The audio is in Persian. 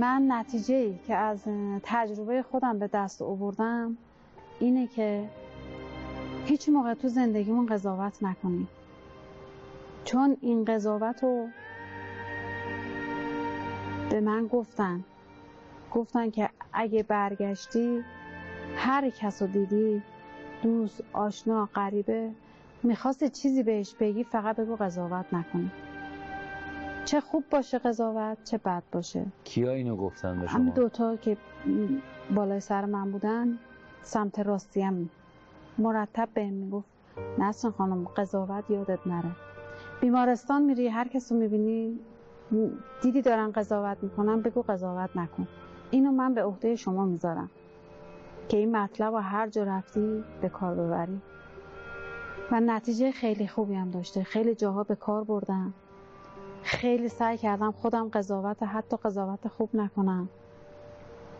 من نتیجه‌ای که از تجربه خودم به دست آوردم اینه که هیچ موقع تو زندگیمون قضاوت نکنیم، چون این قضاوت رو به من گفتن که اگه برگشتی هر کس رو دیدی، دوست، آشنا، غریبه، میخواستی چیزی بهش بگی، فقط بگو قضاوت نکنی، چه خوب باشه قضاوت چه بد باشه. کیا اینو گفتن به شما؟ همین دوتا که بالای سر من بودن، سمت راستیم مرتب بهم میگفت نسرین خانم قضاوت یادت نره. بیمارستان میری هر کس رو میبینی دیدی دارن قضاوت میکنن، بگو قضاوت نکن. اینو من به عهده شما میذارم که این مطلب رو هر جا رفتی به کار ببری. و نتیجه خیلی خوبی هم داشته، خیلی جاها به کار بردم، خیلی سعی کردم خودم حتی قضاوت خوب نکنم.